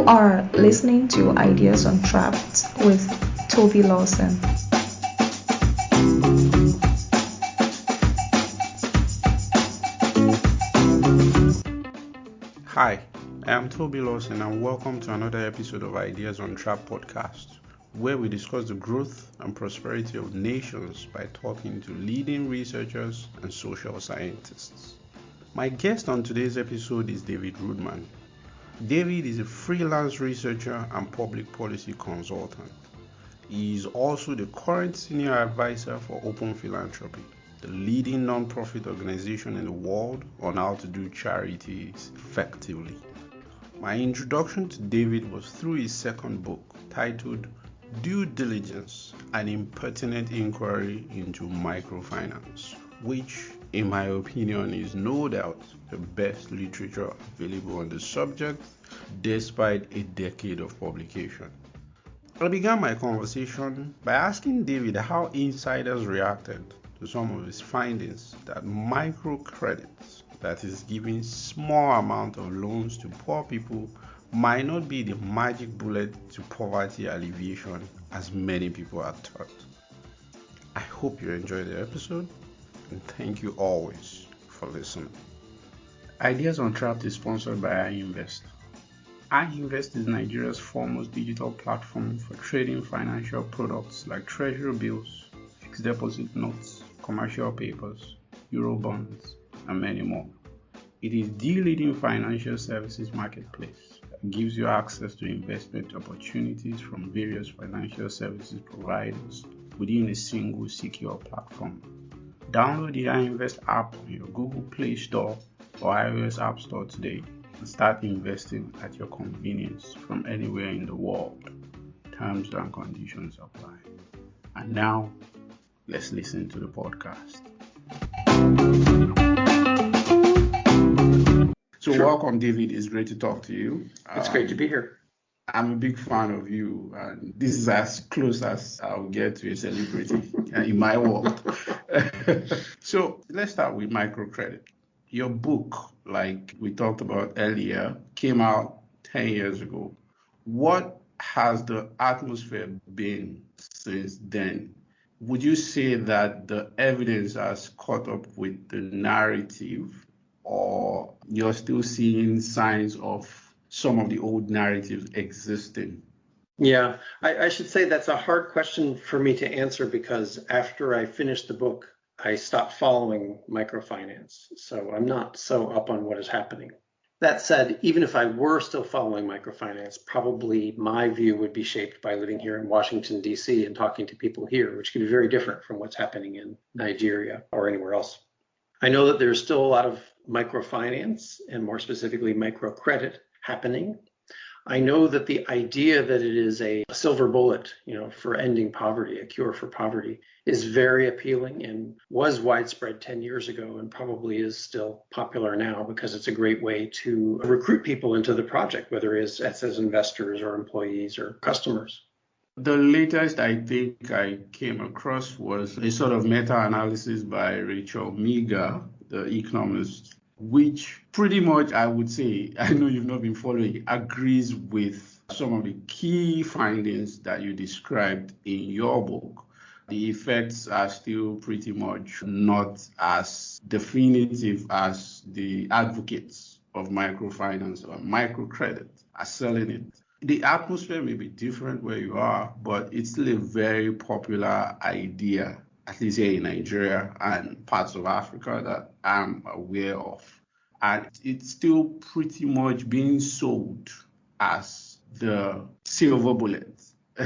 are listening to Ideas Untrapped with Toby Lawson. Hi, I am Toby Lawson and welcome to another episode of Ideas Untrapped podcast, where we discuss the growth and prosperity of nations by talking to leading researchers and social scientists. My guest on today's episode is David Roodman. David is a freelance researcher and public policy consultant. He is also the current senior advisor for Open Philanthropy, the leading non-profit organization in the world on how to do charities effectively. My introduction to David was through his second book titled Due Diligence, an Impertinent Inquiry into Microfinance, which, in my opinion, is no doubt the best literature available on the subject, despite a decade of publication. I began my conversation by asking David how insiders reacted to some of his findings that microcredits, that is giving small amount of loans to poor people, might not be the magic bullet to poverty alleviation as many people are taught. I hope you enjoy the episode, and thank you always for listening. Ideas Untrapped is sponsored by iInvest. iInvest is Nigeria's foremost digital platform for trading financial products like treasury bills, fixed deposit notes, commercial papers, euro bonds, and many more. It is the leading financial services marketplace that gives you access to investment opportunities from various financial services providers within a single secure platform. Download the iInvest app on your Google Play Store or iOS App Store today and start investing at your convenience from anywhere in the world. Terms and conditions apply. And now, let's listen to the podcast. So welcome, David. It's great to talk to you. It's great to be here. I'm a big fan of you, and this is as close as I'll get to a celebrity in my world. So let's start with microcredit. Your book, like we talked about earlier, came out 10 years ago. What has the atmosphere been since then? Would you say that the evidence has caught up with the narrative, or you're still seeing signs of some of the old narratives existing? Yeah, I should say that's a hard question for me to answer because after I finished the book, I stopped following microfinance. So I'm not so up on what is happening. That said, even if I were still following microfinance, probably my view would be shaped by living here in Washington, D.C. and talking to people here, which could be very different from what's happening in Nigeria or anywhere else. I know that there's still a lot of microfinance and more specifically microcredit happening. I know that the idea that it is a silver bullet, for ending poverty, a cure for poverty, is very appealing and was widespread 10 years ago and probably is still popular now because it's a great way to recruit people into the project, whether it's as investors or employees or customers. The latest I think I came across was a sort of meta-analysis by Rachel Meager, the economist, which pretty much, I would say, I know you've not been following, agrees with some of the key findings that you described in your book. The effects are still pretty much not as definitive as the advocates of microfinance or microcredit are selling it. The atmosphere may be different where you are, but it's still a very popular idea, at least here in Nigeria and parts of Africa that I'm aware of. And it's still pretty much being sold as the silver bullet,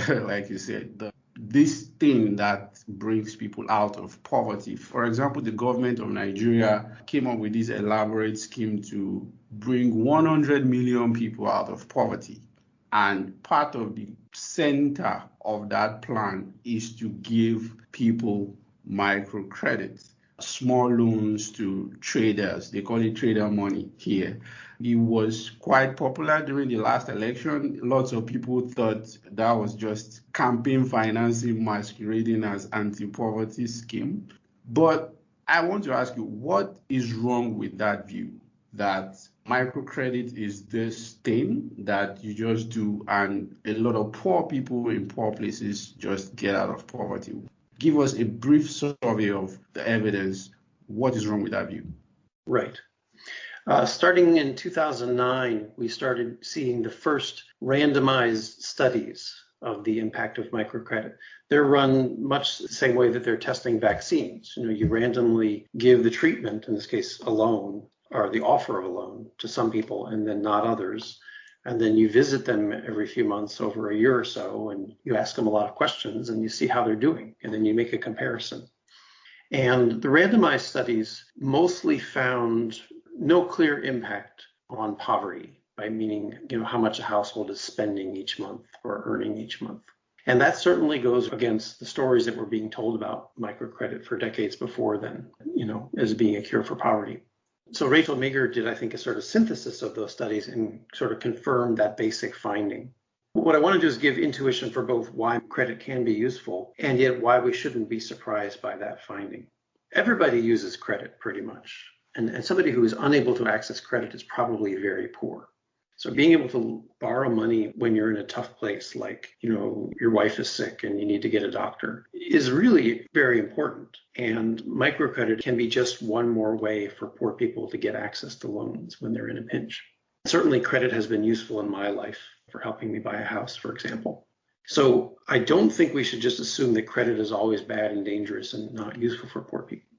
like you said, this thing that brings people out of poverty. For example, the government of Nigeria came up with this elaborate scheme to bring 100 million people out of poverty. And part of the center of that plan is to give people microcredit, small loans to traders. They call it trader money here. It was quite popular during the last election. Lots of people thought that was just campaign financing masquerading as anti-poverty scheme. But I want to ask you, what is wrong with that view? that microcredit is this thing that you just do, and a lot of poor people in poor places just get out of poverty. Give us a brief survey of the evidence. What is wrong with that view? Right. Starting in 2009, we started seeing the first randomized studies of the impact of microcredit. They're run much the same way that they're testing vaccines. You randomly give the treatment, in this case a loan, or the offer of a loan to some people and then not others. And then you visit them every few months over a year or so, and you ask them a lot of questions and you see how they're doing. And then you make a comparison. And the randomized studies mostly found no clear impact on poverty, by meaning, how much a household is spending each month or earning each month. And that certainly goes against the stories that were being told about microcredit for decades before then, as being a cure for poverty. So Rachel Meagher did, I think, a sort of synthesis of those studies and sort of confirmed that basic finding. What I want to do is give intuition for both why credit can be useful and yet why we shouldn't be surprised by that finding. Everybody uses credit pretty much. And somebody who is unable to access credit is probably very poor. So being able to borrow money when you're in a tough place, like, your wife is sick and you need to get a doctor, is really very important. And microcredit can be just one more way for poor people to get access to loans when they're in a pinch. Certainly credit has been useful in my life for helping me buy a house, for example. So I don't think we should just assume that credit is always bad and dangerous and not useful for poor people.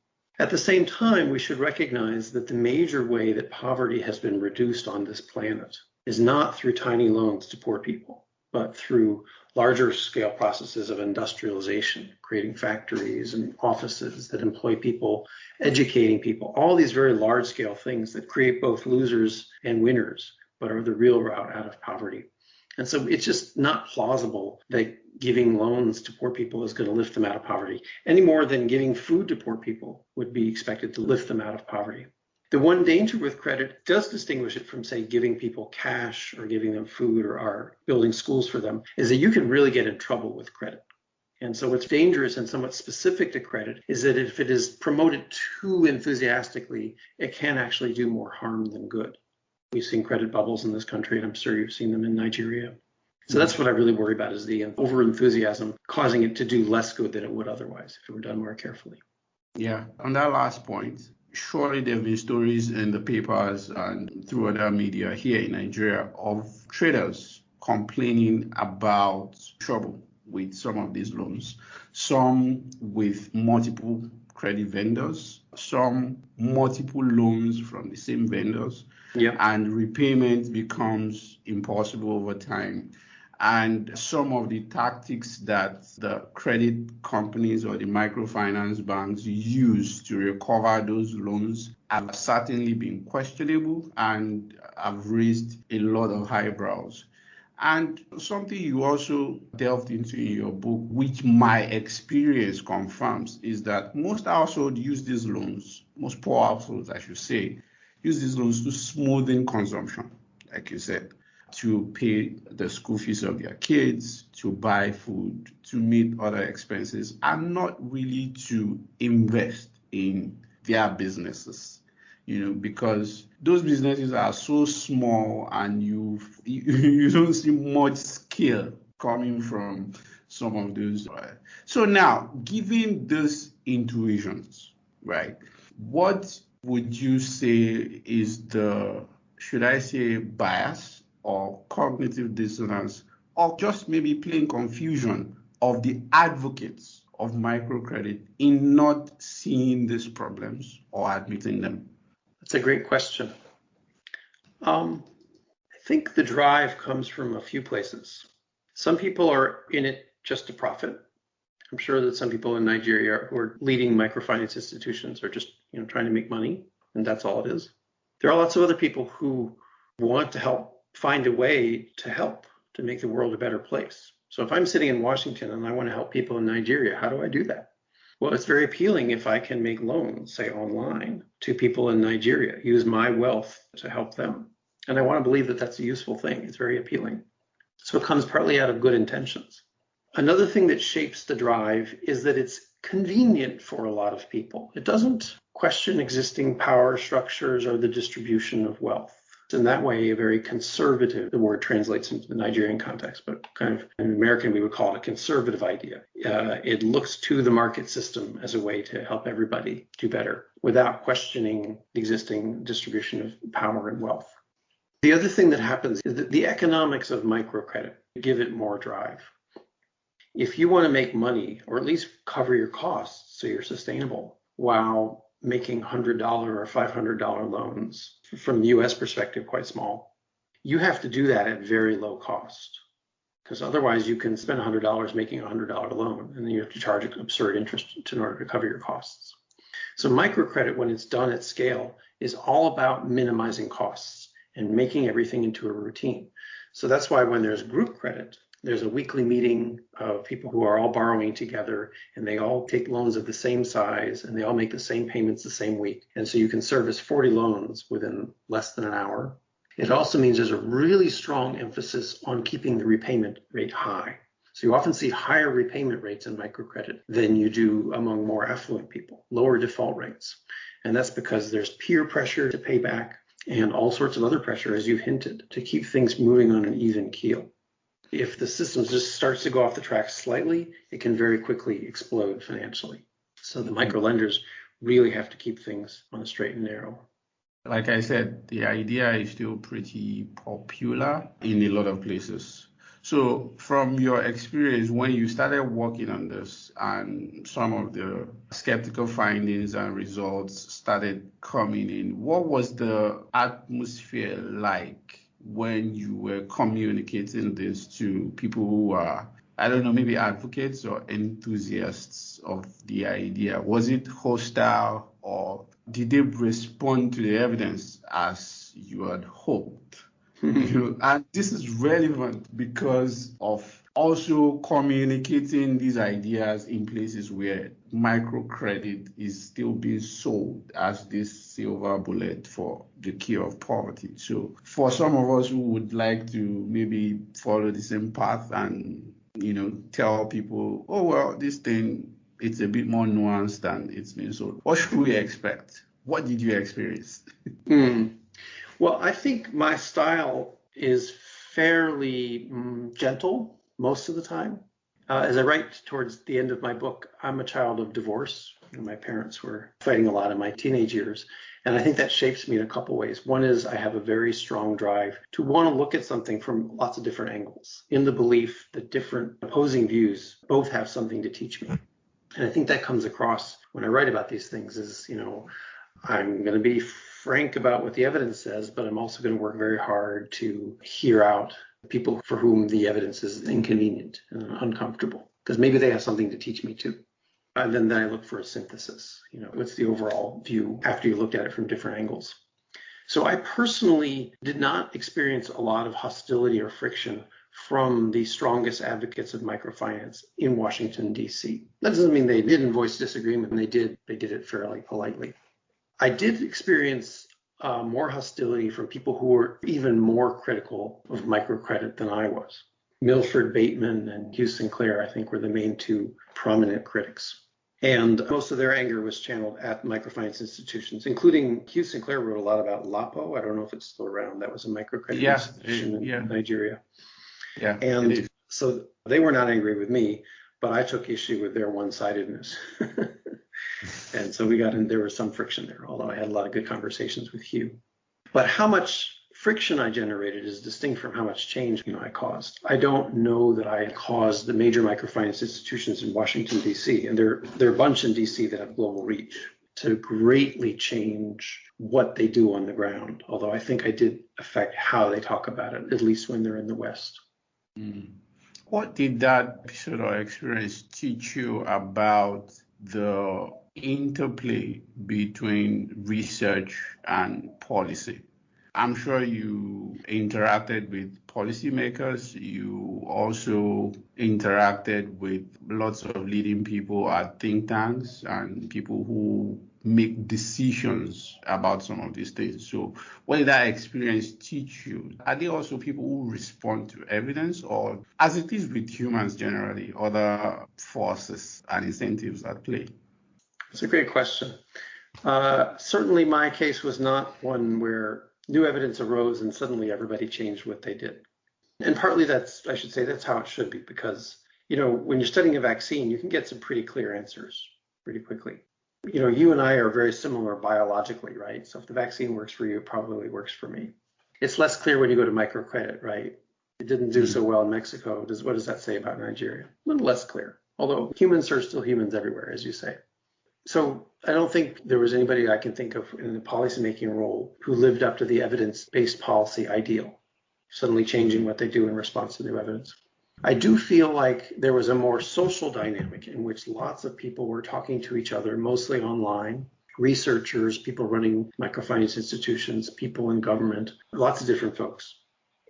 At the same time, we should recognize that the major way that poverty has been reduced on this planet is not through tiny loans to poor people, but through larger scale processes of industrialization, creating factories and offices that employ people, educating people, all these very large scale things that create both losers and winners, but are the real route out of poverty. And so it's just not plausible that giving loans to poor people is going to lift them out of poverty any more than giving food to poor people would be expected to lift them out of poverty. The one danger with credit does distinguish it from, say, giving people cash or giving them food or building schools for them, is that you can really get in trouble with credit. And so what's dangerous and somewhat specific to credit is that if it is promoted too enthusiastically, it can actually do more harm than good. We've seen credit bubbles in this country, and I'm sure you've seen them in Nigeria. So that's what I really worry about, is the over-enthusiasm causing it to do less good than it would otherwise if it were done more carefully. Yeah, on that last point, surely there have been stories in the papers and through other media here in Nigeria of traders complaining about trouble with some of these loans, some with multiple credit vendors, some multiple loans from the same vendors, and repayment becomes impossible over time. And some of the tactics that the credit companies or the microfinance banks use to recover those loans have certainly been questionable and have raised a lot of eyebrows. And something you also delved into in your book, which my experience confirms, is that most households use these loans, most poor households, I should say, use these loans to smoothen consumption, like you said, to pay the school fees of their kids, to buy food, to meet other expenses, and not really to invest in their businesses. Because those businesses are so small and you don't see much skill coming from some of those. So now, given these intuitions, right, what would you say is the, should I say, bias or cognitive dissonance, or just maybe plain confusion of the advocates of microcredit in not seeing these problems or admitting them? That's a great question. I think the drive comes from a few places. Some people are in it just to profit. I'm sure that some people in Nigeria who are leading microfinance institutions are just, trying to make money, and that's all it is. There are lots of other people who want to help find a way to help to make the world a better place. So if I'm sitting in Washington and I want to help people in Nigeria, how do I do that? Well, it's very appealing if I can make loans, say online, to people in Nigeria, use my wealth to help them. And I want to believe that that's a useful thing. It's very appealing. So it comes partly out of good intentions. Another thing that shapes the drive is that it's convenient for a lot of people. It doesn't question existing power structures or the distribution of wealth. In that way, a very conservative, the word translates into the Nigerian context, but kind of in American, we would call it a conservative idea. It looks to the market system as a way to help everybody do better without questioning the existing distribution of power and wealth. The other thing that happens is that the economics of microcredit give it more drive. If you want to make money, or at least cover your costs so you're sustainable, while making $100 or $500 loans, from the US perspective, quite small, you have to do that at very low cost. Because otherwise you can spend $100 making a $100 loan, and then you have to charge absurd interest in order to cover your costs. So microcredit, when it's done at scale, is all about minimizing costs and making everything into a routine. So that's why when there's group credit, there's a weekly meeting of people who are all borrowing together, and they all take loans of the same size, and they all make the same payments the same week. And so you can service 40 loans within less than an hour. It also means there's a really strong emphasis on keeping the repayment rate high. So you often see higher repayment rates in microcredit than you do among more affluent people, lower default rates. And that's because there's peer pressure to pay back and all sorts of other pressure, as you've hinted, to keep things moving on an even keel. If the system just starts to go off the track slightly, it can very quickly explode financially. So the microlenders really have to keep things on the straight and narrow. Like I said, the idea is still pretty popular in a lot of places. So from your experience, when you started working on this and some of the skeptical findings and results started coming in, what was the atmosphere like when you were communicating this to people who are, I don't know, maybe advocates or enthusiasts of the idea? Was it hostile, or did they respond to the evidence as you had hoped? And this is relevant because of also communicating these ideas in places where microcredit is still being sold as this silver bullet for the cure of poverty. So for some of us who would like to maybe follow the same path and, tell people, oh, well, this thing, it's a bit more nuanced than it's been sold. What should we expect? What did you experience? Well, I think my style is fairly gentle most of the time. As I write towards the end of my book, I'm a child of divorce. My parents were fighting a lot in my teenage years, and I think that shapes me in a couple ways. One is I have a very strong drive to want to look at something from lots of different angles, in the belief that different opposing views both have something to teach me. And I think that comes across when I write about these things is, I'm going to be frank about what the evidence says, but I'm also going to work very hard to hear out people for whom the evidence is inconvenient and uncomfortable, because maybe they have something to teach me too. And then I look for a synthesis. What's the overall view after you looked at it from different angles? So I personally did not experience a lot of hostility or friction from the strongest advocates of microfinance in Washington, D.C. That doesn't mean they didn't voice disagreement, and they did it fairly politely. I did experience more hostility from people who were even more critical of microcredit than I was. Milford Bateman and Hugh Sinclair, I think, were the main two prominent critics. And most of their anger was channeled at microfinance institutions, including Hugh Sinclair wrote a lot about LAPO. I don't know if it's still around. That was a microcredit institution in Nigeria. Yeah, and so they were not angry with me, but I took issue with their one-sidedness. And so there was some friction there, although I had a lot of good conversations with Hugh. But how much friction I generated is distinct from how much change I caused. I don't know that I caused the major microfinance institutions in Washington, D.C., and there are a bunch in D.C. that have global reach, to greatly change what they do on the ground, although I think I did affect how they talk about it, at least when they're in the West. What did that episode or experience teach you about the interplay between research and policy? I'm sure you interacted with policymakers. You also interacted with lots of leading people at think tanks and people who make decisions about some of these things. So what did that experience teach you? Are there also people who respond to evidence, or, as it is with humans generally, other forces and incentives at play? It's a great question. Certainly my case was not one where new evidence arose and suddenly everybody changed what they did. And partly that's how it should be, because, when you're studying a vaccine, you can get some pretty clear answers pretty quickly. You and I are very similar biologically, right? So if the vaccine works for you, it probably works for me. It's less clear when you go to microcredit, right? It didn't do so well in Mexico. What does that say about Nigeria? A little less clear, although humans are still humans everywhere, as you say. So I don't think there was anybody I can think of in the policymaking role who lived up to the evidence-based policy ideal, suddenly changing what they do in response to new evidence. I do feel like there was a more social dynamic in which lots of people were talking to each other, mostly online, researchers, people running microfinance institutions, people in government, lots of different folks.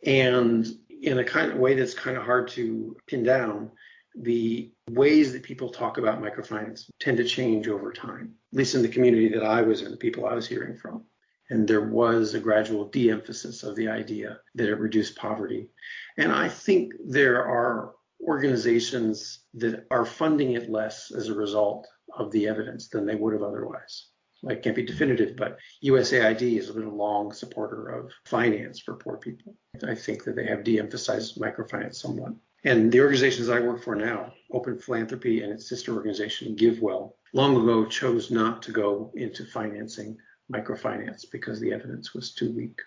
And in a kind of way that's kind of hard to pin down, the ways that people talk about microfinance tend to change over time, at least in the community that I was in, the people I was hearing from. And there was a gradual de-emphasis of the idea that it reduced poverty. And I think there are organizations that are funding it less as a result of the evidence than they would have otherwise. It can't be definitive, but USAID is a long supporter of finance for poor people. I think that they have de-emphasized microfinance somewhat. And the organizations I work for now, Open Philanthropy and its sister organization, GiveWell, long ago chose not to go into financing microfinance because the evidence was too weak.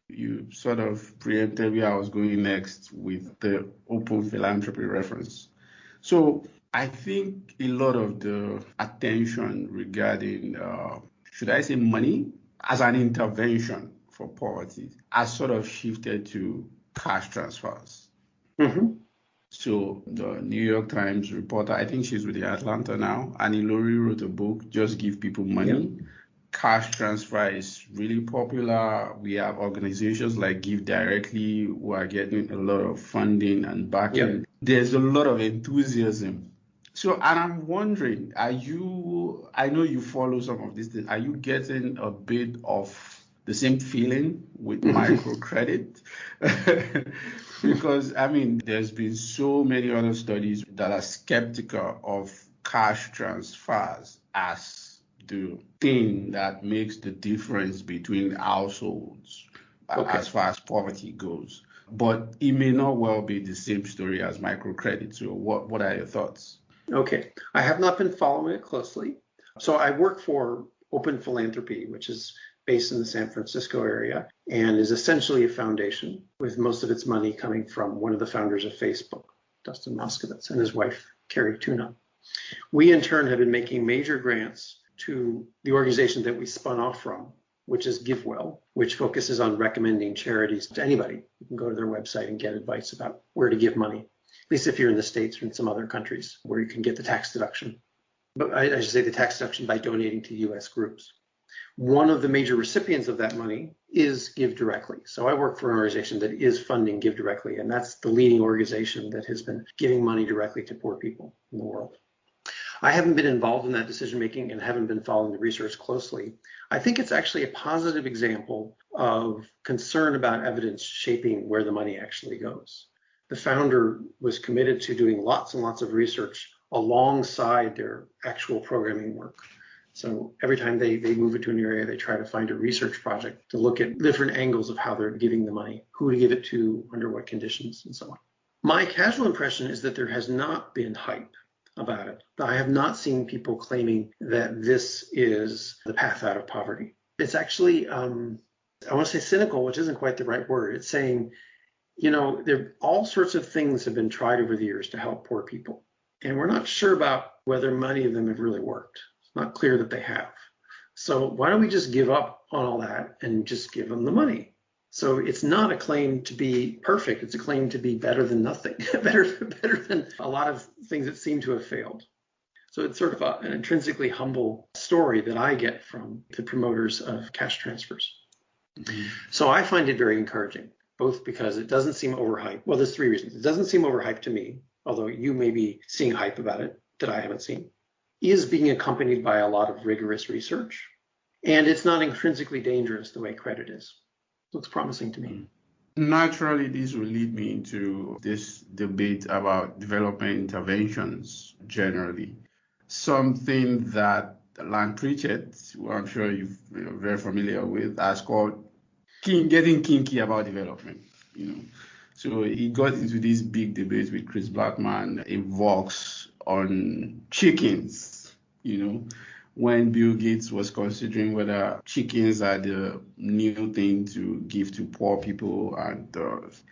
You sort of preempted where I was going next with the Open Philanthropy reference. So I think a lot of the attention regarding, should I say money as an intervention for poverty has sort of shifted to cash transfers. Mm-hmm. So the New York Times reporter, I think she's with the Atlanta now, Annie Laurie wrote a book, Just Give People Money. Yeah. Cash transfer is really popular. We have organizations like Give Directly who are getting a lot of funding and backing. Yep. There's a lot of enthusiasm. So, and I'm wondering, I know you follow some of these things, are you getting a bit of the same feeling with microcredit? Because, there's been so many other studies that are skeptical of cash transfers as the thing that makes the difference between households as far as poverty goes. But it may not well be the same story as microcredit. So what are your thoughts? Okay. I have not been following it closely. So I work for Open Philanthropy, which is based in the San Francisco area and is essentially a foundation with most of its money coming from one of the founders of Facebook, Dustin Moskovitz, and his wife, Carrie Tuna. We in turn have been making major grants to the organization that we spun off from, which is GiveWell, which focuses on recommending charities to anybody. You can go to their website and get advice about where to give money, at least if you're in the States or in some other countries where you can get the tax deduction. But I should say the tax deduction by donating to U.S. groups. One of the major recipients of that money is Give Directly. So I work for an organization that is funding Give Directly, and that's the leading organization that has been giving money directly to poor people in the world. I haven't been involved in that decision making and haven't been following the research closely. I think it's actually a positive example of concern about evidence shaping where the money actually goes. The founder was committed to doing lots and lots of research alongside their actual programming work. So every time they move into an area, they try to find a research project to look at different angles of how they're giving the money, who to give it to, under what conditions, and so on. My casual impression is that there has not been hype about it. I have not seen people claiming that this is the path out of poverty. It's actually, I want to say cynical, which isn't quite the right word. It's saying, there all sorts of things have been tried over the years to help poor people. And we're not sure about whether many of them have really worked. It's not clear that they have. So why don't we just give up on all that and just give them the money? So it's not a claim to be perfect. It's a claim to be better than nothing, better than a lot of things that seem to have failed. So it's sort of an intrinsically humble story that I get from the promoters of cash transfers. Mm-hmm. So I find it very encouraging, both because it doesn't seem overhyped. Well, there's three reasons. It doesn't seem overhyped to me, although you may be seeing hype about it that I haven't seen. It is being accompanied by a lot of rigorous research, and it's not intrinsically dangerous the way credit is. Looks promising to me. Naturally, this will lead me into this debate about development interventions generally. Something that Land Pritchett, who I'm sure you're very familiar with, has called getting kinky about development. You know, so he got into this big debate with Chris Blackman in Vox on chickens. You know, when Bill Gates was considering whether chickens are the new thing to give to poor people and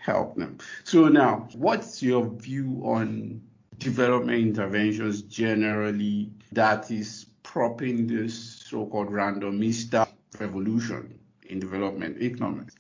help them. So now, what's your view on development interventions generally that is propping this so-called randomista revolution in development economics,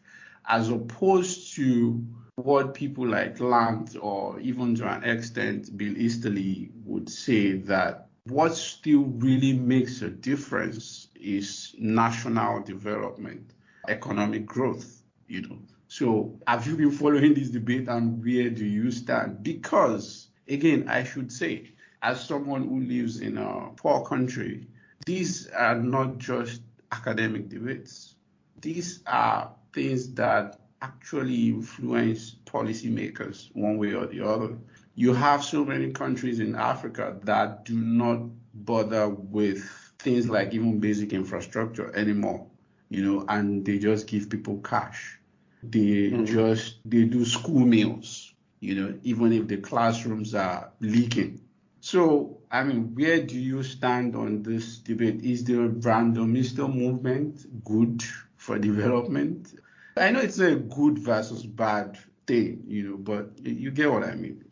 as opposed to what people like Lant or even to an extent Bill Easterly would say that what still really makes a difference is national development, economic growth, you know. So have you been following this debate and where do you stand? Because, again, I should say, as someone who lives in a poor country, these are not just academic debates. These are things that actually influence policymakers one way or the other. You have so many countries in Africa that do not bother with things like even basic infrastructure anymore, you know, and they just give people cash. They do school meals, you know, even if the classrooms are leaking. So, I mean, where do you stand on this debate? Is the randomista movement good for development? I know it's a good versus bad thing, you know, but you get what I mean.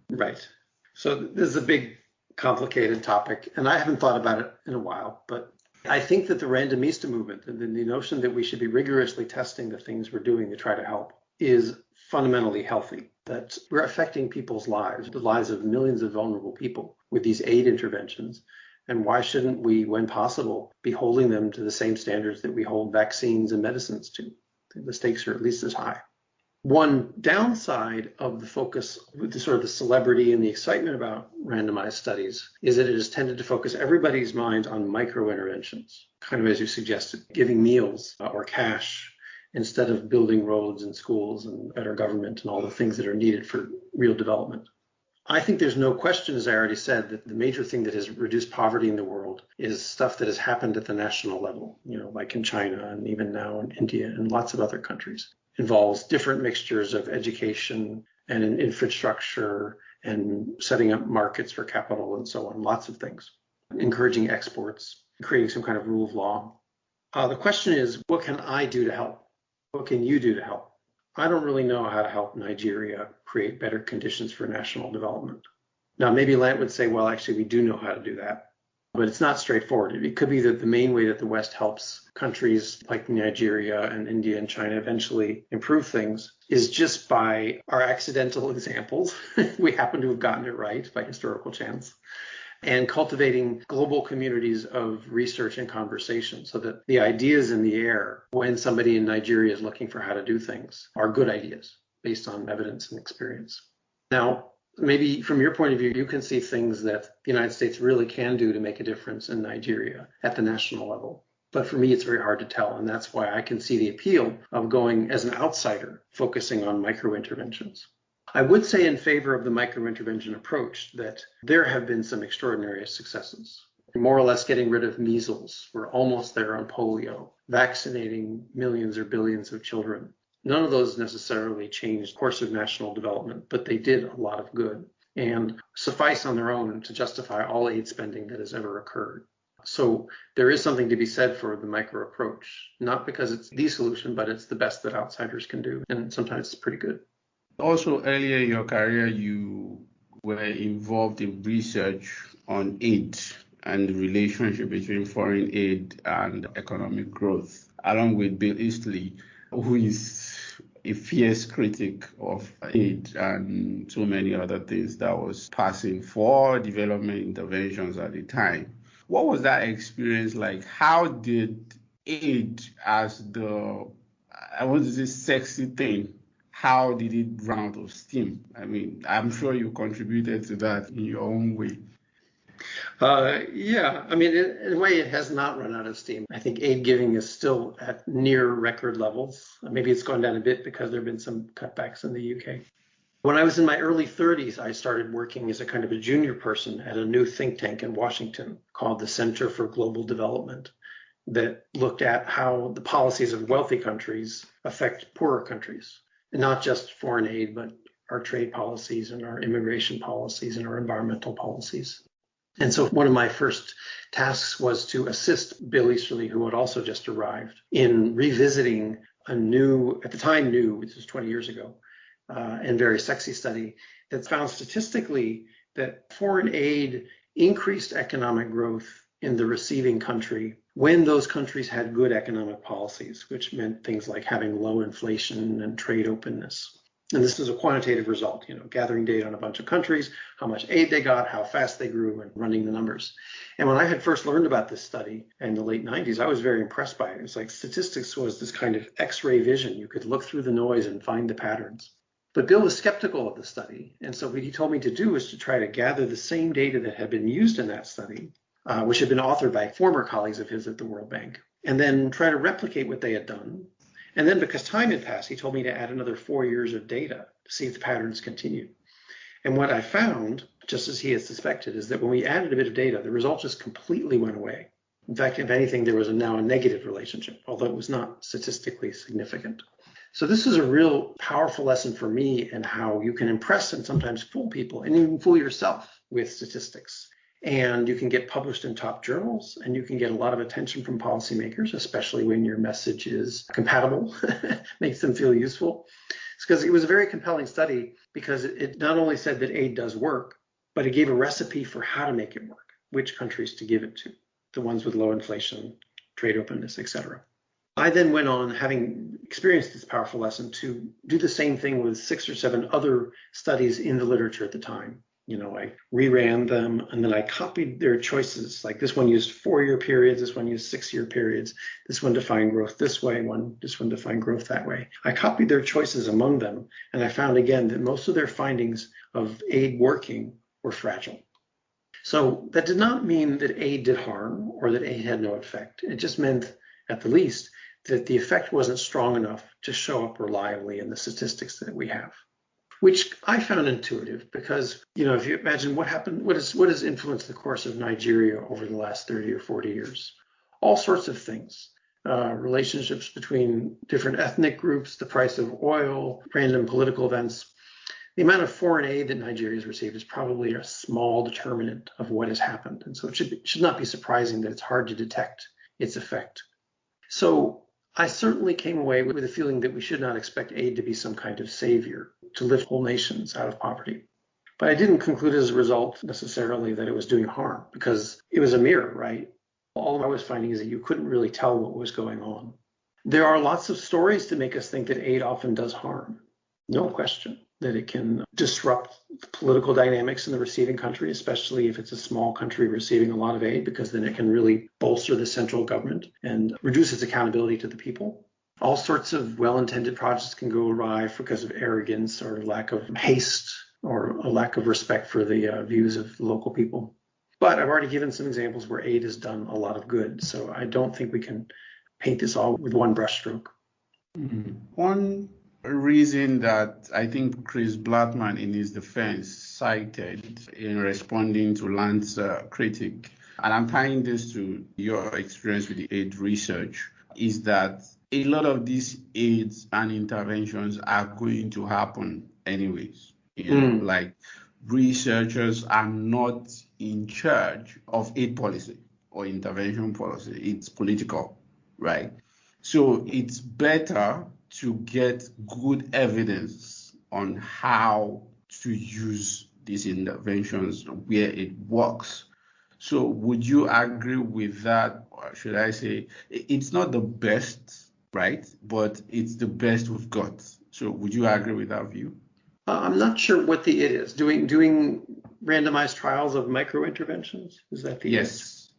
Right. So this is a big, complicated topic, and I haven't thought about it in a while, but I think that the randomista movement and the notion that we should be rigorously testing the things we're doing to try to help is fundamentally healthy, that we're affecting people's lives, the lives of millions of vulnerable people with these aid interventions. And why shouldn't we, when possible, be holding them to the same standards that we hold vaccines and medicines to? The stakes are at least as high. One downside of the focus with the sort of the celebrity and the excitement about randomized studies is that it has tended to focus everybody's mind on micro interventions, kind of as you suggested, giving meals or cash instead of building roads and schools and better government and all the things that are needed for real development. I think there's no question, as I already said, that the major thing that has reduced poverty in the world is stuff that has happened at the national level, you know, like in China and even now in India and lots of other countries. Involves different mixtures of education and infrastructure and setting up markets for capital and so on, lots of things, encouraging exports, creating some kind of rule of law. The question is, what can I do to help? What can you do to help? I don't really know how to help Nigeria create better conditions for national development. Now, maybe Lant would say, well, actually, we do know how to do that. But it's not straightforward. It could be that the main way that the West helps countries like Nigeria and India and China eventually improve things is just by our accidental examples. We happen to have gotten it right by historical chance. And cultivating global communities of research and conversation so that the ideas in the air when somebody in Nigeria is looking for how to do things are good ideas based on evidence and experience. Now, maybe from your point of view, you can see things that the United States really can do to make a difference in Nigeria at the national level. But for me, it's very hard to tell. And that's why I can see the appeal of going as an outsider, focusing on micro-interventions. I would say in favor of the micro-intervention approach that there have been some extraordinary successes. More or less getting rid of measles. We're almost there on polio, vaccinating millions or billions of children. None of those necessarily changed the course of national development, but they did a lot of good and suffice on their own to justify all aid spending that has ever occurred. So there is something to be said for the micro approach, not because it's the solution, but it's the best that outsiders can do. And sometimes it's pretty good. Also, earlier in your career, you were involved in research on aid and the relationship between foreign aid and economic growth, along with Bill Easterly, who is a fierce critic of aid and so many other things that was passing for development interventions at the time. What was that experience like? How did aid as I want to say sexy thing, how did it run out of steam? I mean, I'm sure you contributed to that in your own way. Yeah, I mean, in a way, it has not run out of steam. I think aid giving is still at near record levels. Maybe it's gone down a bit because there have been some cutbacks in the UK. When I was in my early 30s, I started working as a kind of a junior person at a new think tank in Washington called the Center for Global Development that looked at how the policies of wealthy countries affect poorer countries, and not just foreign aid, but our trade policies and our immigration policies and our environmental policies. And so one of my first tasks was to assist Bill Easterly, who had also just arrived, in revisiting a new, at the time new, which was 20 years ago, and very sexy study that found statistically that foreign aid increased economic growth in the receiving country when those countries had good economic policies, which meant things like having low inflation and trade openness. And this was a quantitative result, gathering data on a bunch of countries, how much aid they got, how fast they grew, and running the numbers. And when I had first learned about this study in the late 90s, I was very impressed by it. It was like statistics was this kind of X-ray vision. You could look through the noise and find the patterns. But Bill was skeptical of the study. And so what he told me to do was to try to gather the same data that had been used in that study, which had been authored by former colleagues of his at the World Bank, and then try to replicate what they had done. And then because time had passed, he told me to add another 4 years of data to see if the patterns continued. And what I found, just as he had suspected, is that when we added a bit of data, the result just completely went away. In fact, if anything, there was now a negative relationship, although it was not statistically significant. So this is a real powerful lesson for me in how you can impress and sometimes fool people, and even fool yourself with statistics. And you can get published in top journals, and you can get a lot of attention from policymakers, especially when your message is compatible, makes them feel useful. It's because it was a very compelling study because it not only said that aid does work, but it gave a recipe for how to make it work, which countries to give it to, the ones with low inflation, trade openness, etc. I then went on, having experienced this powerful lesson, to do the same thing with 6 or 7 other studies in the literature at the time. I reran them, and then I copied their choices. Like this one used 4-year periods, this one used 6-year periods, this one defined growth this way, this one defined growth that way. I copied their choices among them, and I found again that most of their findings of aid working were fragile. So that did not mean that aid did harm or that aid had no effect. It just meant, at the least, that the effect wasn't strong enough to show up reliably in the statistics that we have, which I found intuitive because, if you imagine what happened, what has influenced the course of Nigeria over the last 30 or 40 years? All sorts of things, relationships between different ethnic groups, the price of oil, random political events. The amount of foreign aid that Nigeria has received is probably a small determinant of what has happened. And so it should not be surprising that it's hard to detect its effect. So I certainly came away with a feeling that we should not expect aid to be some kind of savior to lift whole nations out of poverty. But I didn't conclude as a result necessarily that it was doing harm, because it was a mirror, right? All I was finding is that you couldn't really tell what was going on. There are lots of stories to make us think that aid often does harm. No question that it can disrupt the political dynamics in the receiving country, especially if it's a small country receiving a lot of aid, because then it can really bolster the central government and reduce its accountability to the people. All sorts of well-intended projects can go awry because of arrogance or lack of haste or a lack of respect for the views of the local people. But I've already given some examples where aid has done a lot of good, so I don't think we can paint this all with one brushstroke. One reason that I think Chris Blattman in his defense cited in responding to Lance's critic, and I'm tying this to your experience with the aid research, is that a lot of these aids and interventions are going to happen anyways. Like researchers are not in charge of aid policy or intervention policy. It's political, right? So it's better to get good evidence on how to use these interventions where it works. So would you agree with that? Or should I say it's not the best, right? But it's the best we've got. So would you agree with that view? I'm not sure what the it is. Doing randomized trials of micro interventions? Is that the Yes.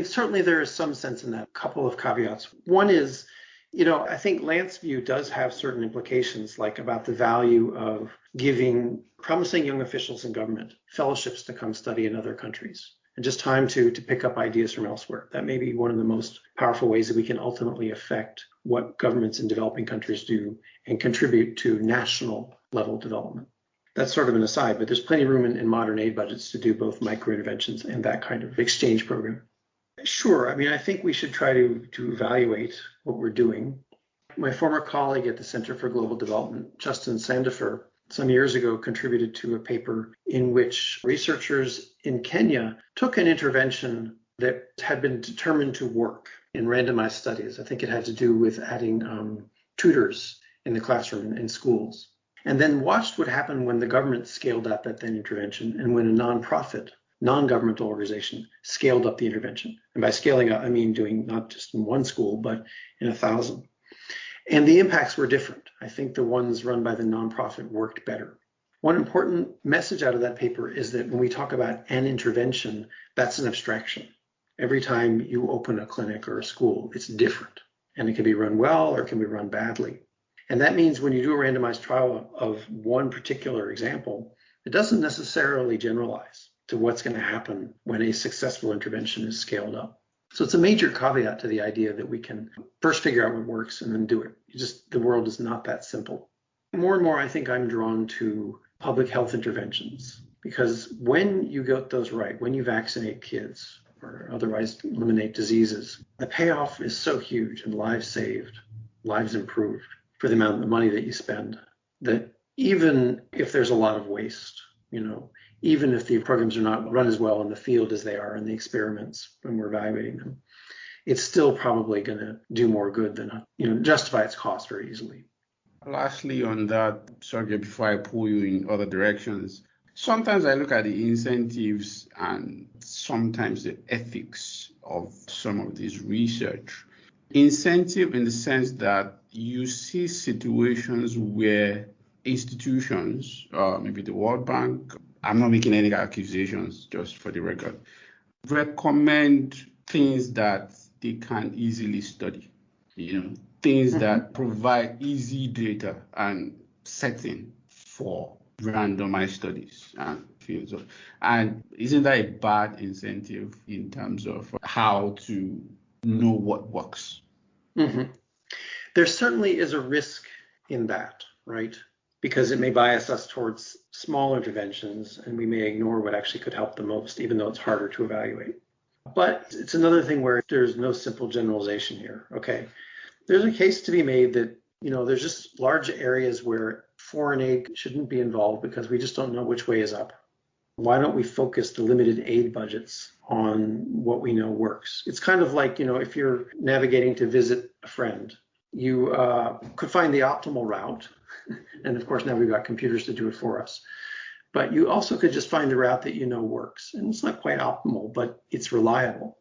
Certainly there is some sense in that. A couple of caveats. One is, I think Lance's view does have certain implications, like about the value of giving promising young officials in government fellowships to come study in other countries. and just time to pick up ideas from elsewhere. That may be one of the most powerful ways that we can ultimately affect what governments in developing countries do and contribute to national level development. That's sort of an aside, but there's plenty of room in modern aid budgets to do both micro interventions and that kind of exchange program. Sure. I mean, I think we should try to evaluate what we're doing. My former colleague at the Center for Global Development, Justin Sandifer, some years ago contributed to a paper in which researchers in Kenya took an intervention that had been determined to work in randomized studies. I think it had to do with adding tutors in the classroom in schools, and then watched what happened when the government scaled up that intervention and when a nonprofit, non-governmental organization scaled up the intervention. And by scaling up, I mean doing not just in one school, but in 1,000. And the impacts were different. I think the ones run by the nonprofit worked better. One important message out of that paper is that when we talk about an intervention, that's an abstraction. Every time you open a clinic or a school, it's different. And it can be run well or it can be run badly. And that means when you do a randomized trial of one particular example, it doesn't necessarily generalize to what's going to happen when a successful intervention is scaled up. So it's a major caveat to the idea that we can first figure out what works and then do it. The world is not that simple. More and more, I think I'm drawn to public health interventions, because when you get those right, when you vaccinate kids or otherwise eliminate diseases, the payoff is so huge and lives saved, lives improved for the amount of money that you spend, that even if there's a lot of waste, even if the programs are not run as well in the field as they are in the experiments when we're evaluating them, it's still probably going to do more good than justify its cost very easily. Lastly, on that subject, before I pull you in other directions, sometimes I look at the incentives and sometimes the ethics of some of this research. Incentive in the sense that you see situations where institutions, maybe the World Bank, I'm not making any accusations, just for the record, recommend things that they can easily study, things that provide easy data and setting for randomized studies and fields. And isn't that a bad incentive in terms of how to know what works? Mm-hmm. There certainly is a risk in that, right? Because it may bias us towards small interventions and we may ignore what actually could help the most, even though it's harder to evaluate. But it's another thing where there's no simple generalization here, okay? There's a case to be made that, there's just large areas where foreign aid shouldn't be involved because we just don't know which way is up. Why don't we focus the limited aid budgets on what we know works? It's kind of like, if you're navigating to visit a friend, you could find the optimal route. And of course, now we've got computers to do it for us. But you also could just find the route that works. And it's not quite optimal, but it's reliable.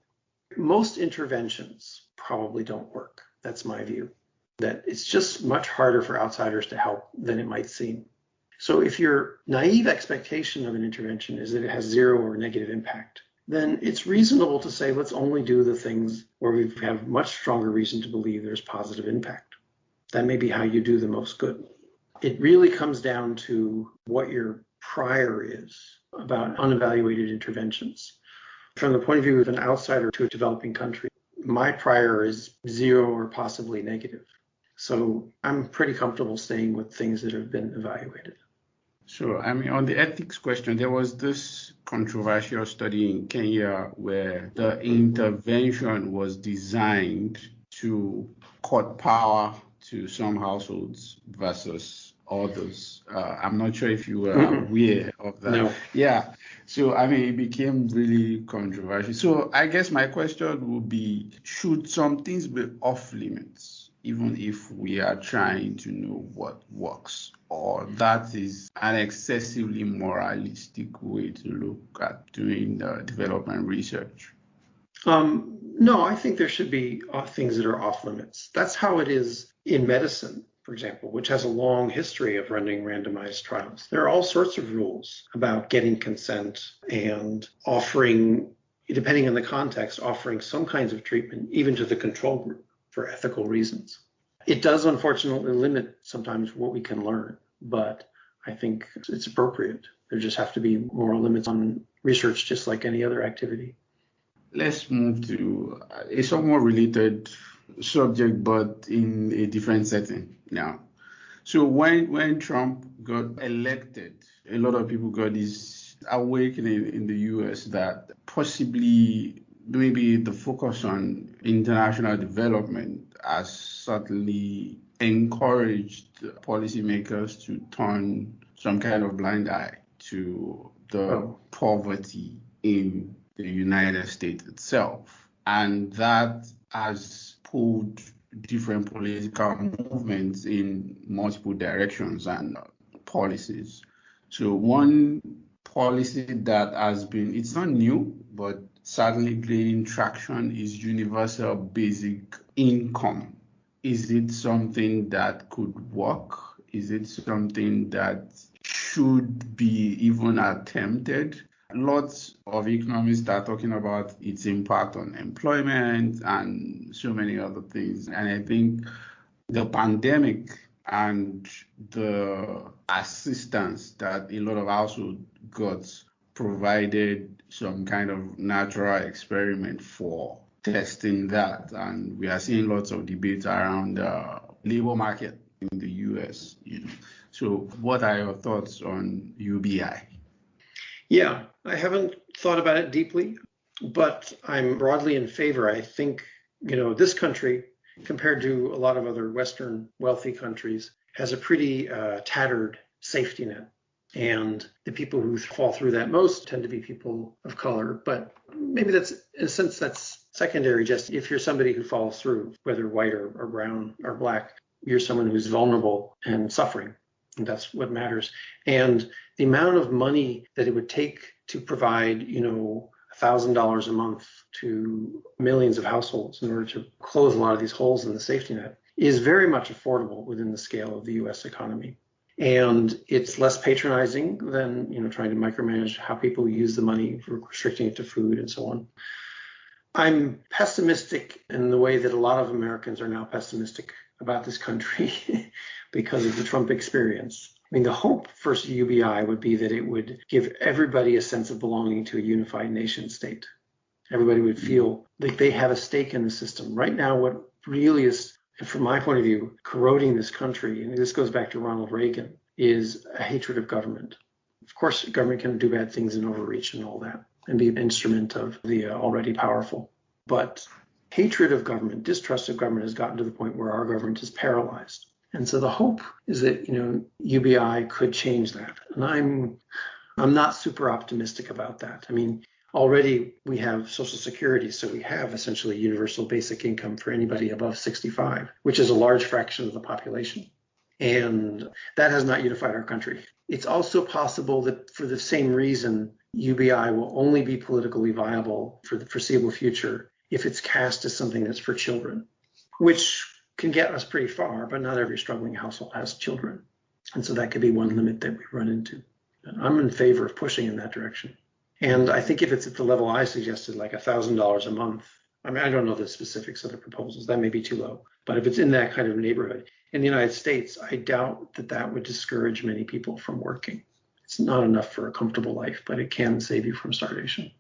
Most interventions probably don't work. That's my view. That it's just much harder for outsiders to help than it might seem. So if your naive expectation of an intervention is that it has zero or negative impact, then it's reasonable to say, let's only do the things where we have much stronger reason to believe there's positive impact. That may be how you do the most good. It really comes down to what your prior is about unevaluated interventions. From the point of view of an outsider to a developing country, my prior is zero or possibly negative. So I'm pretty comfortable staying with things that have been evaluated. Sure. On the ethics question, there was this controversial study in Kenya where the intervention was designed to cut power to some households versus others. I'm not sure if you were aware of that. No. Yeah. So, it became really controversial. So I guess my question would be, should some things be off limits, even if we are trying to know what works? Or that is an excessively moralistic way to look at doing the development research? No, I think there should be things that are off limits. That's how it is in medicine, for example, which has a long history of running randomized trials. There are all sorts of rules about getting consent and offering, depending on the context, offering some kinds of treatment, even to the control group for ethical reasons. It does unfortunately limit sometimes what we can learn, but I think it's appropriate. There just have to be moral limits on research, just like any other activity. Let's move to a somewhat related subject, but in a different setting now. So when Trump got elected, a lot of people got this awakening in the US that possibly maybe the focus on international development has certainly encouraged policymakers to turn some kind of blind eye to the poverty in the United States itself. And that has pulled different political movements in multiple directions and policies. So one policy that has been, it's not new, but certainly gaining traction is universal basic income. Is it something that could work? Is it something that should be even attempted? Lots of economists are talking about its impact on employment and so many other things. And I think the pandemic and the assistance that a lot of households got provided some kind of natural experiment for testing that. And we are seeing lots of debates around the labor market in the US. So what are your thoughts on UBI? Yeah, I haven't thought about it deeply, but I'm broadly in favor. I think, this country, compared to a lot of other Western wealthy countries, has a pretty tattered safety net. And the people who fall through that most tend to be people of color. But maybe that's, in a sense, that's secondary. Just if you're somebody who falls through, whether white or brown or black, you're someone who's vulnerable and suffering. And that's what matters. And the amount of money that it would take to provide, $1,000 a month to millions of households in order to close a lot of these holes in the safety net is very much affordable within the scale of the U.S. economy. And it's less patronizing than, trying to micromanage how people use the money, restricting it to food and so on. I'm pessimistic in the way that a lot of Americans are now pessimistic about this country because of the Trump experience. I mean, the hope for UBI would be that it would give everybody a sense of belonging to a unified nation state. Everybody would feel like they have a stake in the system. Right now, what really is, from my point of view, corroding this country, and this goes back to Ronald Reagan, is a hatred of government. Of course, government can do bad things and overreach and all that, and be an instrument of the already powerful. But hatred of government, distrust of government has gotten to the point where our government is paralyzed. And so the hope is that, UBI could change that. And I'm not super optimistic about that. I mean, already we have Social Security, so we have essentially universal basic income for anybody above 65, which is a large fraction of the population. And that has not unified our country. It's also possible that for the same reason, UBI will only be politically viable for the foreseeable future if it's cast as something that's for children, which can get us pretty far, but not every struggling household has children. And so that could be one limit that we run into. And I'm in favor of pushing in that direction. And I think if it's at the level I suggested, like $1,000 a month, I mean, I don't know the specifics of the proposals, that may be too low, but if it's in that kind of neighborhood, in the United States, I doubt that that would discourage many people from working. It's not enough for a comfortable life, but it can save you from starvation.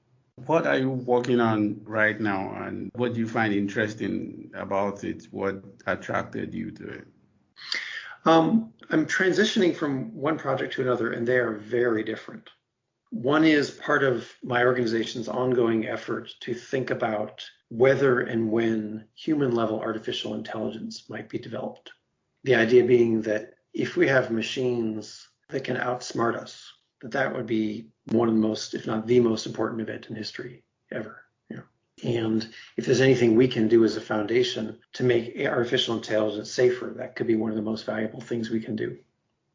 What are you working on right now, and what do you find interesting about it? What attracted you to it? I'm transitioning from one project to another, and they are very different. One is part of my organization's ongoing effort to think about whether and when human-level artificial intelligence might be developed. The idea being that if we have machines that can outsmart us, that would be one of the most, if not the most important event in history ever. And if there's anything we can do as a foundation to make artificial intelligence safer, that could be one of the most valuable things we can do.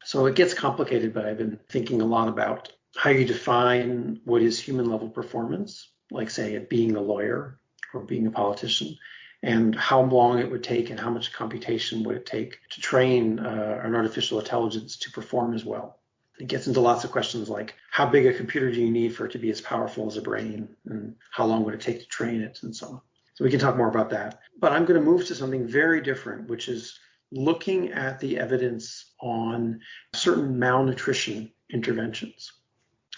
So it gets complicated, but I've been thinking a lot about how you define what is human level performance, like say being a lawyer or being a politician, and how long it would take and how much computation would it take to train an artificial intelligence to perform as well. It gets into lots of questions like how big a computer do you need for it to be as powerful as a brain, and how long would it take to train it, and so on. So we can talk more about that. But I'm going to move to something very different, which is looking at the evidence on certain malnutrition interventions.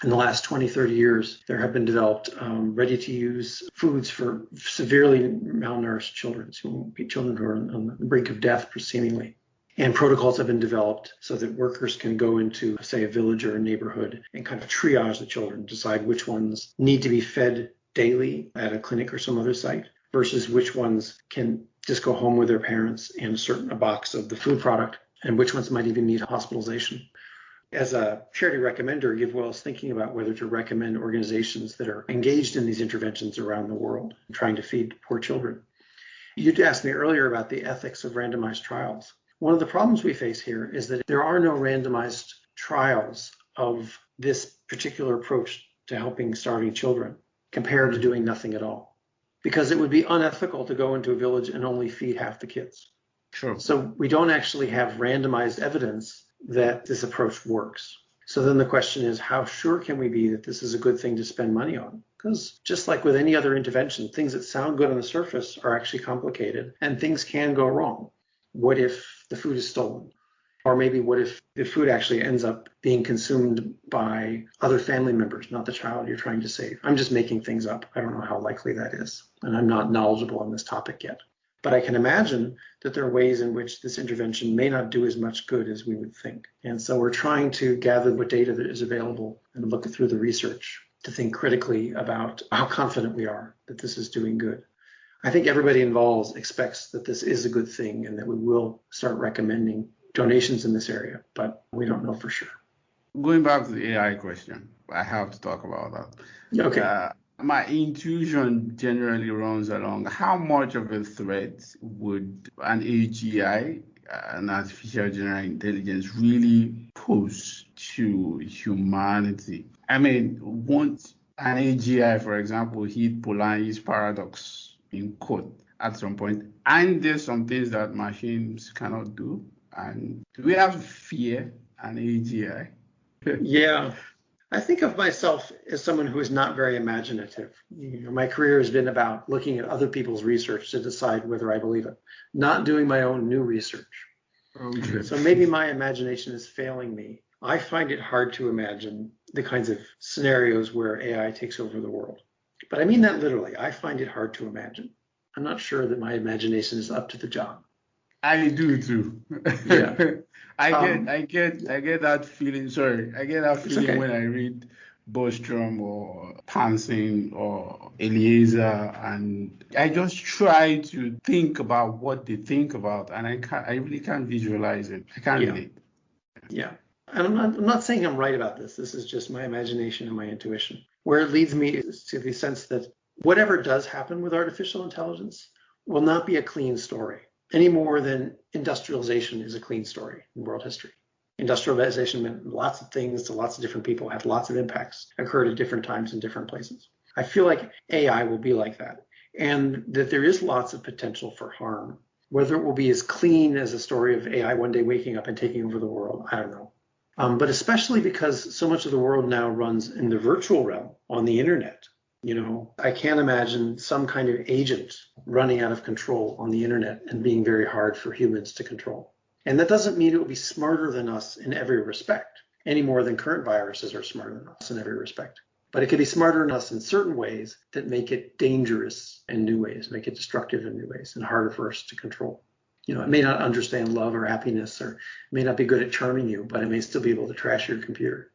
In the last 20, 30 years, there have been developed ready-to-use foods for severely malnourished children who are on the brink of death, seemingly. And protocols have been developed so that workers can go into, say, a village or a neighborhood and kind of triage the children, decide which ones need to be fed daily at a clinic or some other site versus which ones can just go home with their parents and a box of the food product, and which ones might even need hospitalization. As a charity recommender, GiveWell is thinking about whether to recommend organizations that are engaged in these interventions around the world, trying to feed poor children. You'd asked me earlier about the ethics of randomized trials. One of the problems we face here is that there are no randomized trials of this particular approach to helping starving children compared to doing nothing at all, because it would be unethical to go into a village and only feed half the kids. Sure. So we don't actually have randomized evidence that this approach works. So then the question is, how sure can we be that this is a good thing to spend money on? Because just like with any other intervention, things that sound good on the surface are actually complicated and things can go wrong. What if the food is stolen? Or maybe what if the food actually ends up being consumed by other family members, not the child you're trying to save? I'm just making things up. I don't know how likely that is. And I'm not knowledgeable on this topic yet. But I can imagine that there are ways in which this intervention may not do as much good as we would think. And so we're trying to gather what data that is available and look through the research to think critically about how confident we are that this is doing good. I think everybody involved expects that this is a good thing and that we will start recommending donations in this area, but we don't know for sure. Going back to the AI question, I have to talk about that. Okay. My intuition generally runs along how much of a threat would an AGI, an artificial general intelligence, really pose to humanity? I mean, won't an AGI, for example, hit Polanyi's paradox in quote at some point? And there's some things that machines cannot do. And do we have to fear an AGI? Yeah. I think of myself as someone who is not very imaginative. My career has been about looking at other people's research to decide whether I believe it, not doing my own new research. Okay. So maybe my imagination is failing me. I find it hard to imagine the kinds of scenarios where AI takes over the world. But I mean that literally. I find it hard to imagine. I'm not sure that my imagination is up to the job. I do too. Yeah. I get that feeling. Sorry, I get that feeling okay. when I read Bostrom or Pansing or Eliezer, and I just try to think about what they think about, and I really can't visualize it. I can't relate. Yeah. And I'm not saying I'm right about this. This is just my imagination and my intuition. Where it leads me is to the sense that whatever does happen with artificial intelligence will not be a clean story, any more than industrialization is a clean story in world history. Industrialization meant lots of things to lots of different people, had lots of impacts, occurred at different times in different places. I feel like AI will be like that, and that there is lots of potential for harm. Whether it will be as clean as a story of AI one day waking up and taking over the world, I don't know. But especially because so much of the world now runs in the virtual realm on the internet. I can't imagine some kind of agent running out of control on the internet and being very hard for humans to control. And that doesn't mean it will be smarter than us in every respect, any more than current viruses are smarter than us in every respect. But it could be smarter than us in certain ways that make it dangerous in new ways, make it destructive in new ways, and harder for us to control. It may not understand love or happiness, or it may not be good at charming you, but it may still be able to trash your computer.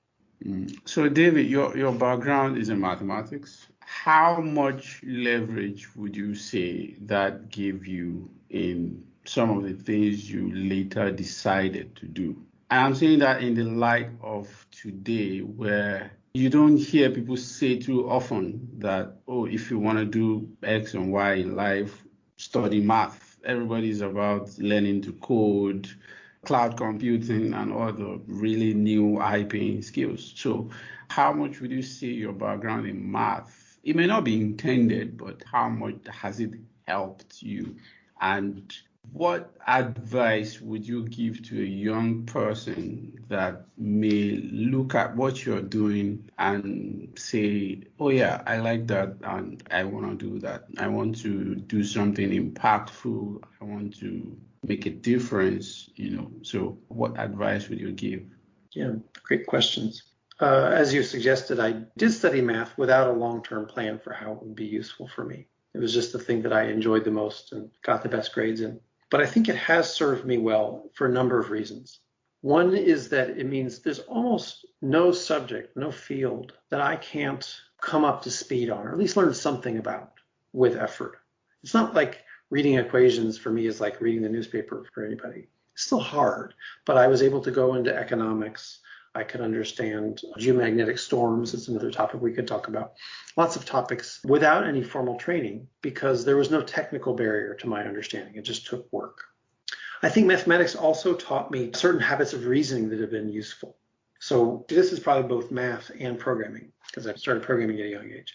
So, David, your background is in mathematics. How much leverage would you say that gave you in some of the things you later decided to do? And I'm saying that in the light of today, where you don't hear people say too often that, oh, if you want to do X and Y in life, study math. Everybody's about learning to code, cloud computing, and all the really new high-paying skills. So how much would you say your background in math, it may not be intended, but how much has it helped you? And what advice would you give to a young person that may look at what you're doing and say, oh yeah, I like that and I want to do that. I want to do something impactful. I want to make a difference, So what advice would you give? Yeah, great questions. As you suggested, I did study math without a long-term plan for how it would be useful for me. It was just the thing that I enjoyed the most and got the best grades in. But I think it has served me well for a number of reasons. One is that it means there's almost no subject, no field that I can't come up to speed on, or at least learn something about with effort. It's not like reading equations for me is like reading the newspaper for anybody. It's still hard, but I was able to go into economics. I could understand geomagnetic storms. It's another topic we could talk about. Lots of topics without any formal training because there was no technical barrier to my understanding. It just took work. I think mathematics also taught me certain habits of reasoning that have been useful. So this is probably both math and programming because I started programming at a young age.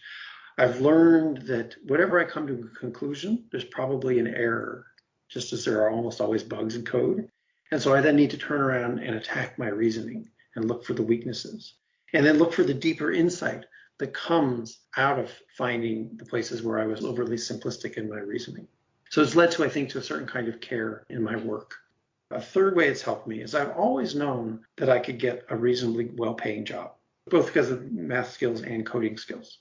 I've learned that whenever I come to a conclusion, there's probably an error, just as there are almost always bugs in code. And so I then need to turn around and attack my reasoning and look for the weaknesses, and then look for the deeper insight that comes out of finding the places where I was overly simplistic in my reasoning. So it's led to, I think, to a certain kind of care in my work. A third way it's helped me is I've always known that I could get a reasonably well-paying job, both because of math skills and coding skills.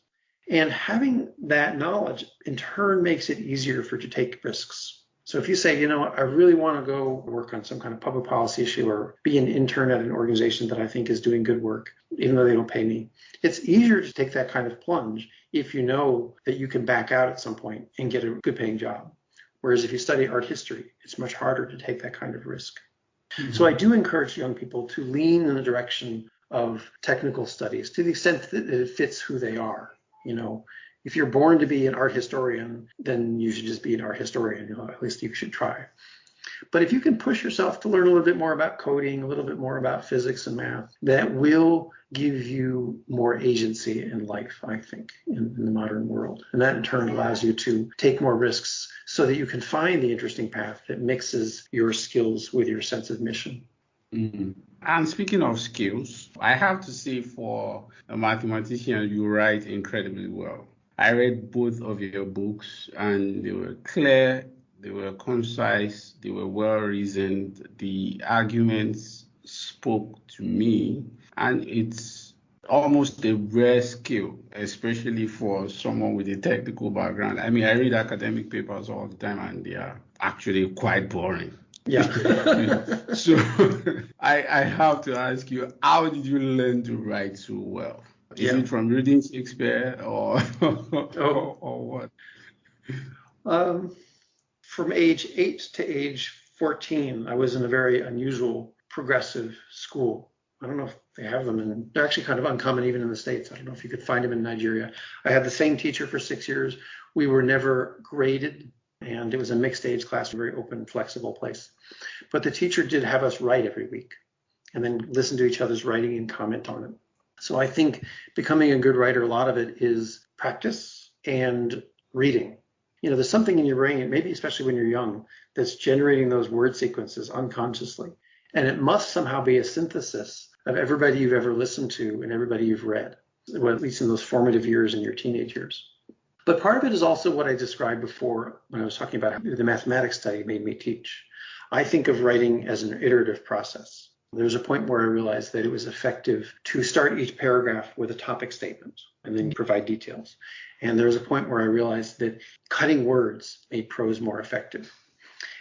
And having that knowledge in turn makes it easier for you to take risks. So if you say, you know what, I really want to go work on some kind of public policy issue or be an intern at an organization that I think is doing good work, even though they don't pay me, it's easier to take that kind of plunge if you know that you can back out at some point and get a good paying job. Whereas if you study art history, it's much harder to take that kind of risk. Mm-hmm. So I do encourage young people to lean in the direction of technical studies to the extent that it fits who they are. You know, if you're born to be an art historian, then you should just be an art historian. You know, at least you should try. But if you can push yourself to learn a little bit more about coding, a little bit more about physics and math, that will give you more agency in life, I think, in the modern world. And that in turn allows you to take more risks so that you can find the interesting path that mixes your skills with your sense of mission. Mm-hmm. And speaking of skills, I have to say for a mathematician, you write incredibly well. I read both of your books and they were clear, they were concise, they were well reasoned. The arguments spoke to me, and it's almost a rare skill, especially for someone with a technical background. I mean, I read academic papers all the time and they are actually quite boring. Yeah. So I have to ask you, how did you learn to write so well? Is it from reading Shakespeare or what? From age 8 to age 14, I was in a very unusual progressive school. I don't know if they have them, and they're actually kind of uncommon even in the States. I don't know if you could find them in Nigeria. I had the same teacher for 6 years. We were never graded, and it was a mixed age class, a very open, flexible place. But the teacher did have us write every week and then listen to each other's writing and comment on it. So I think becoming a good writer, a lot of it is practice and reading. You know, there's something in your brain, maybe especially when you're young, that's generating those word sequences unconsciously. And it must somehow be a synthesis of everybody you've ever listened to and everybody you've read, well, at least in those formative years in your teenage years. But part of it is also what I described before when I was talking about how the mathematics study made me teach. I think of writing as an iterative process. There's a point where I realized that it was effective to start each paragraph with a topic statement and then provide details. And there was a point where I realized that cutting words made prose more effective.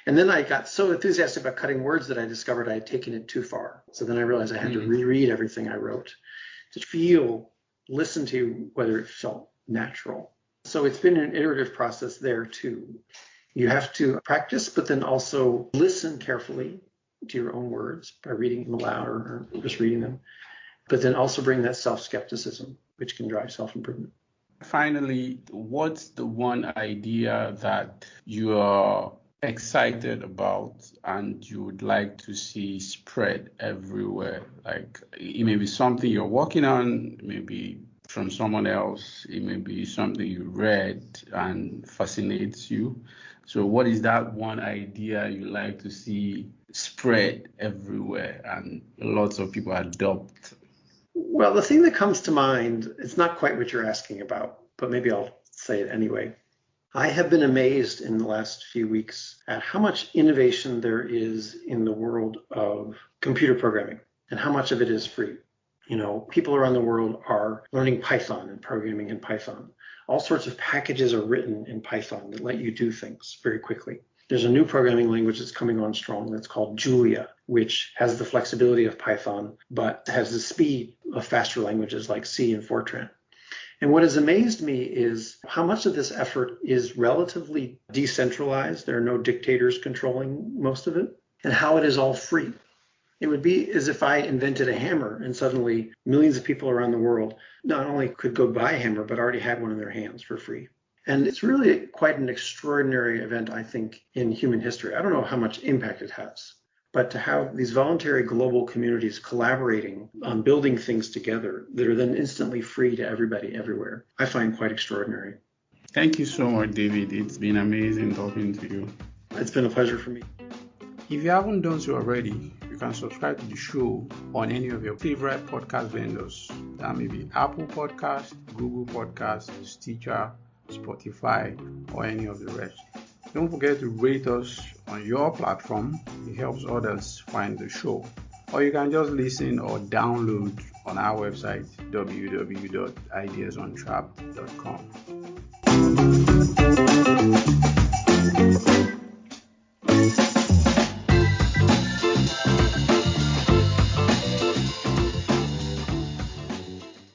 And then I got so enthusiastic about cutting words that I discovered I had taken it too far. So then I realized I had to reread everything I wrote to listen to whether it felt natural. So it's been an iterative process there too. You have to practice, but then also listen carefully to your own words by reading them aloud or just reading them, but then also bring that self-skepticism, which can drive self-improvement. Finally, what's the one idea that you are excited about and you would like to see spread everywhere? Like it may be something you're working on, maybe from someone else, it may be something you read and fascinates you. So what is that one idea you like to see spread everywhere and lots of people adopt? Well, the thing that comes to mind, it's not quite what you're asking about, but maybe I'll say it anyway. I have been amazed in the last few weeks at how much innovation there is in the world of computer programming and how much of it is free. People around the world are learning Python and programming in Python. All sorts of packages are written in Python that let you do things very quickly. There's a new programming language that's coming on strong that's called Julia, which has the flexibility of Python, but has the speed of faster languages like C and Fortran. And what has amazed me is how much of this effort is relatively decentralized. There are no dictators controlling most of it, and how it is all free. It would be as if I invented a hammer and suddenly millions of people around the world not only could go buy a hammer, but already had one in their hands for free. And it's really quite an extraordinary event, I think, in human history. I don't know how much impact it has, but to have these voluntary global communities collaborating on building things together that are then instantly free to everybody everywhere, I find quite extraordinary. Thank you so much, David. It's been amazing talking to you. It's been a pleasure for me. If you haven't done so already, you can subscribe to the show on any of your favorite podcast vendors. That may be Apple Podcasts, Google Podcasts, Stitcher, Spotify, or any of the rest. Don't forget to rate us on your platform. It helps others find the show. Or you can just listen or download on our website, www.ideasontrap.com.